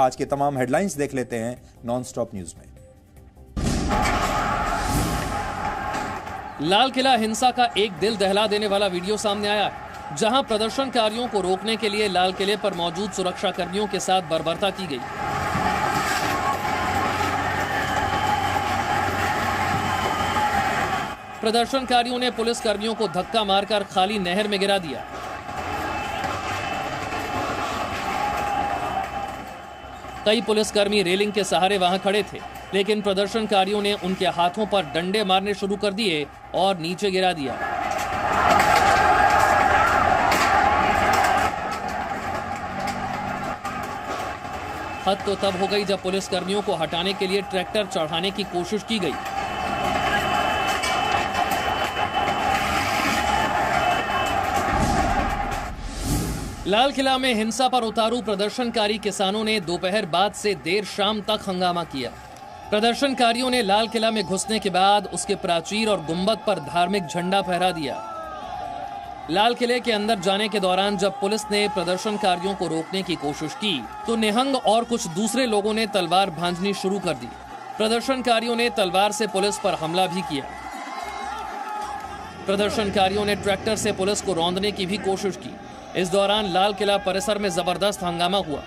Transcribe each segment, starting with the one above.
आज के तमाम हेडलाइंस देख लेते हैं नॉन स्टॉप न्यूज में। लाल किला हिंसा का एक दिल दहला देने वाला वीडियो सामने आया है, जहां प्रदर्शनकारियों को रोकने के लिए लाल किले पर मौजूद सुरक्षा कर्मियों के साथ बर्बरता की गई। प्रदर्शनकारियों ने पुलिस कर्मियों को धक्का मारकर खाली नहर में गिरा दिया। कई पुलिसकर्मी रेलिंग के सहारे वहां खड़े थे, लेकिन प्रदर्शनकारियों ने उनके हाथों पर डंडे मारने शुरू कर दिए और नीचे गिरा दिया। हद तो तब हो गई जब पुलिसकर्मियों को हटाने के लिए ट्रैक्टर चढ़ाने की कोशिश की गई। लाल किला में हिंसा पर उतारू प्रदर्शनकारी किसानों ने दोपहर बाद से देर शाम तक हंगामा किया। प्रदर्शनकारियों ने लाल किला में घुसने के बाद उसके प्राचीर और गुंबद पर धार्मिक झंडा फहरा दिया। लाल किले के अंदर जाने के दौरान जब पुलिस ने प्रदर्शनकारियों को रोकने की कोशिश की तो निहंग और कुछ दूसरे लोगों ने तलवार भांजनी शुरू कर दी। प्रदर्शनकारियों ने तलवार से पुलिस पर हमला भी किया। प्रदर्शनकारियों ने ट्रैक्टर से पुलिस को रौंदने की भी कोशिश की। इस दौरान लाल किला परिसर में जबरदस्त हंगामा हुआ।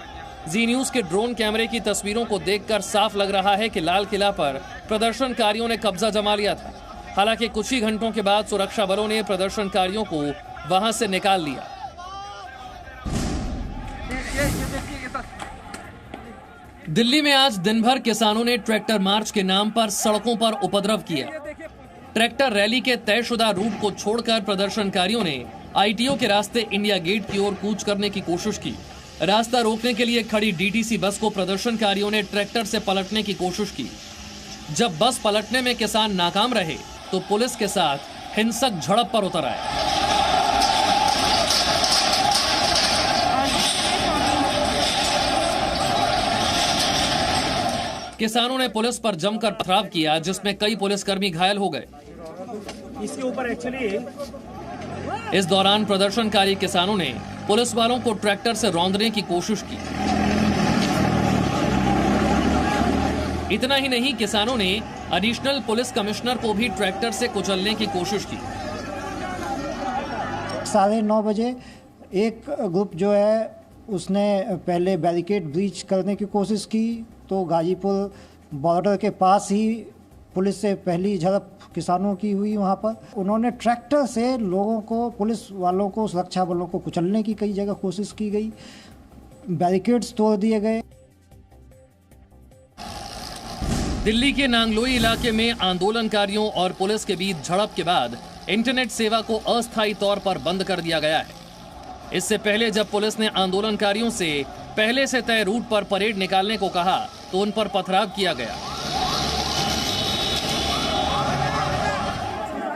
जी न्यूज के ड्रोन कैमरे की तस्वीरों को देखकर साफ लग रहा है कि लाल किला पर प्रदर्शनकारियों ने कब्जा जमा लिया था। हालांकि कुछ ही घंटों के बाद सुरक्षा बलों ने प्रदर्शनकारियों को वहां से निकाल लिया। दिल्ली में आज दिन भर किसानों ने ट्रैक्टर मार्च के नाम पर सड़कों पर उपद्रव किया। ट्रैक्टर रैली के तयशुदा रूट को छोड़कर प्रदर्शनकारियों ने आईटीओ के रास्ते इंडिया गेट की ओर कूच करने की कोशिश की। रास्ता रोकने के लिए खड़ी डीटीसी बस को प्रदर्शनकारियों ने ट्रैक्टर से पलटने की कोशिश की। जब बस पलटने में किसान नाकाम रहे तो पुलिस के साथ हिंसक झड़प पर उतर आए। किसानों ने पुलिस पर जमकर पथराव किया, जिसमें कई पुलिसकर्मी घायल हो गए। इसके ऊपर एक्चुअली इस दौरान प्रदर्शनकारी किसानों ने पुलिस वालों को ट्रैक्टर से रौंदने की कोशिश की। इतना ही नहीं, किसानों ने एडिशनल पुलिस कमिश्नर को भी ट्रैक्टर से कुचलने की कोशिश की। 9:30 बजे एक ग्रुप जो है उसने पहले बैरिकेड ब्रीच करने की कोशिश की, तो गाजीपुर बॉर्डर के पास ही पुलिस से पहली झड़प किसानों की हुई। वहाँ पर उन्होंने ट्रैक्टर से लोगों को, पुलिस वालों को, सुरक्षा बलों को कुचलने की कई जगह कोशिश की गई। बैरिकेड्स तोड़ दिए गए। दिल्ली के नांगलोई इलाके में आंदोलनकारियों और पुलिस के बीच झड़प के बाद इंटरनेट सेवा को अस्थायी तौर पर बंद कर दिया गया है। इससे पहले जब पुलिस ने आंदोलनकारियों से पहले से तय रूट पर परेड निकालने को कहा तो उन पर पथराव किया गया।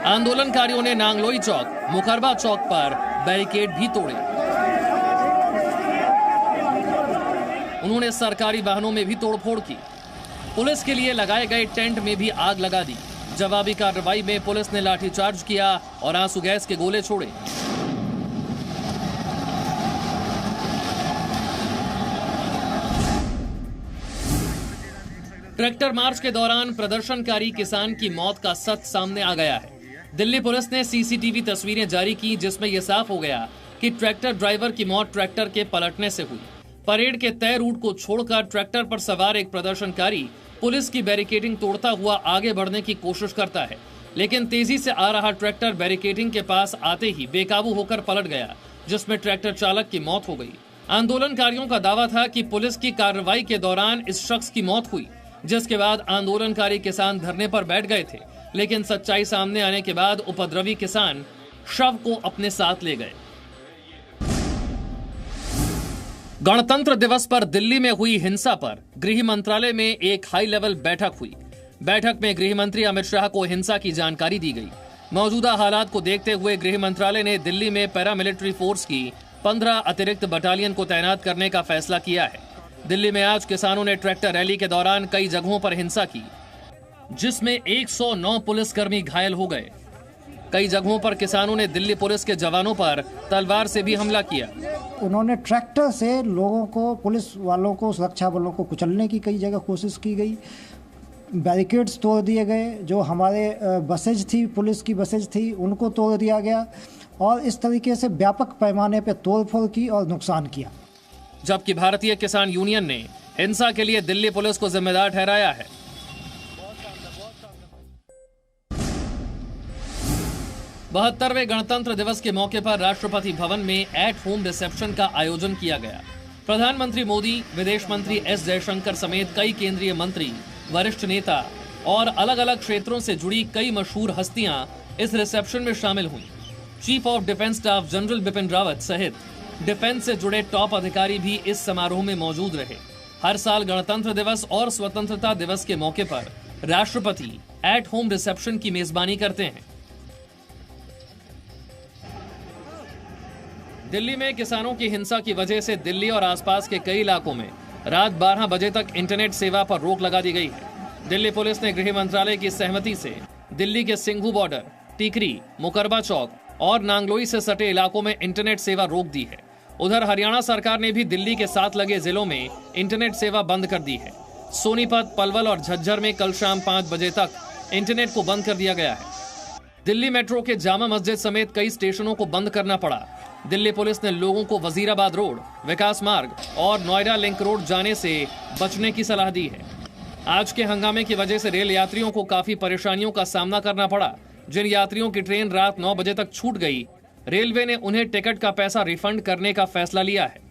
आंदोलनकारियों ने नांगलोई चौक, मुकरबा चौक पर बैरिकेड भी तोड़े। उन्होंने सरकारी वाहनों में भी तोड़फोड़ की। पुलिस के लिए लगाए गए टेंट में भी आग लगा दी। जवाबी कार्रवाई में पुलिस ने लाठीचार्ज किया और आंसू गैस के गोले छोड़े। ट्रैक्टर मार्च के दौरान प्रदर्शनकारी किसान की मौत का सच सामने आ गया है। दिल्ली पुलिस ने सीसीटीवी तस्वीरें जारी की, जिसमें यह साफ हो गया कि ट्रैक्टर ड्राइवर की मौत ट्रैक्टर के पलटने से हुई। परेड के तय रूट को छोड़कर ट्रैक्टर पर सवार एक प्रदर्शनकारी पुलिस की बैरिकेडिंग तोड़ता हुआ आगे बढ़ने की कोशिश करता है, लेकिन तेजी से आ रहा ट्रैक्टर बैरिकेडिंग के पास आते ही बेकाबू होकर पलट गया, जिसमें ट्रैक्टर चालक की मौत हो गई। आंदोलनकारियों का दावा था कि पुलिस की कार्रवाई के दौरान इस शख्स की मौत हुई, जिसके बाद आंदोलनकारी किसान धरने पर बैठ गए थे, लेकिन सच्चाई सामने आने के बाद उपद्रवी किसान शव को अपने साथ ले गए। गणतंत्र दिवस पर दिल्ली में हुई हिंसा पर गृह मंत्रालय में एक हाई लेवल बैठक हुई। बैठक में गृह मंत्री अमित शाह को हिंसा की जानकारी दी गई। मौजूदा हालात को देखते हुए गृह मंत्रालय ने दिल्ली में पैरामिलिट्री फोर्स की 15 अतिरिक्त बटालियन को तैनात करने का फैसला किया है। दिल्ली में आज किसानों ने ट्रैक्टर रैली के दौरान कई जगहों पर हिंसा की, जिसमें 109 पुलिसकर्मी घायल हो गए। कई जगहों पर किसानों ने दिल्ली पुलिस के जवानों पर तलवार से भी हमला किया। उन्होंने ट्रैक्टर से लोगों को, पुलिस वालों को, सुरक्षा बलों को कुचलने की कई जगह कोशिश की गई। बैरिकेड्स तोड़ दिए गए, जो हमारे बसेज थी, पुलिस की बसेज थी, उनको तोड़ दिया गया और इस तरीके से व्यापक पैमाने पर तोड़फोड़ की और नुकसान किया। जबकि भारतीय किसान यूनियन ने हिंसा के लिए दिल्ली पुलिस को जिम्मेदार ठहराया है। 72वें गणतंत्र दिवस के मौके पर राष्ट्रपति भवन में एट होम रिसेप्शन का आयोजन किया गया। प्रधानमंत्री मोदी, विदेश मंत्री एस जयशंकर समेत कई केंद्रीय मंत्री, वरिष्ठ नेता और अलग अलग क्षेत्रों से जुड़ी कई मशहूर हस्तियां इस रिसेप्शन में शामिल हुई। Chief of defence staff general Bipin Rawat सहित डिफेंस से जुड़े टॉप अधिकारी भी इस समारोह में मौजूद रहे। हर साल गणतंत्र दिवस और स्वतंत्रता दिवस के मौके पर राष्ट्रपति एट होम रिसेप्शन की मेजबानी करते हैं। दिल्ली में किसानों की हिंसा की वजह से दिल्ली और आसपास के कई इलाकों में रात 12 बजे तक इंटरनेट सेवा पर रोक लगा दी गई है। दिल्ली पुलिस ने गृह मंत्रालय की सहमति से दिल्ली के सिंघू बॉर्डर, टीकरी, मुकरबा चौक और नांगलोई से सटे इलाकों में इंटरनेट सेवा रोक दी है। उधर हरियाणा सरकार ने भी दिल्ली के साथ लगे जिलों में इंटरनेट सेवा बंद कर दी है। सोनीपत, पलवल और झज्जर में कल शाम 5 बजे तक इंटरनेट को बंद कर दिया गया है। दिल्ली मेट्रो के जामा मस्जिद समेत कई स्टेशनों को बंद करना पड़ा। दिल्ली पुलिस ने लोगों को वजीराबाद रोड, विकास मार्ग और नोएडा लिंक रोड जाने से बचने की सलाह दी है। आज के हंगामे की वजह से रेल यात्रियों को काफी परेशानियों का सामना करना पड़ा। जिन यात्रियों की ट्रेन रात 9 बजे तक छूट गई, रेलवे ने उन्हें टिकट का पैसा रिफंड करने का फैसला लिया है।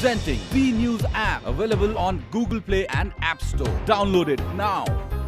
Presenting B News app, available on Google Play and App Store. Download it now.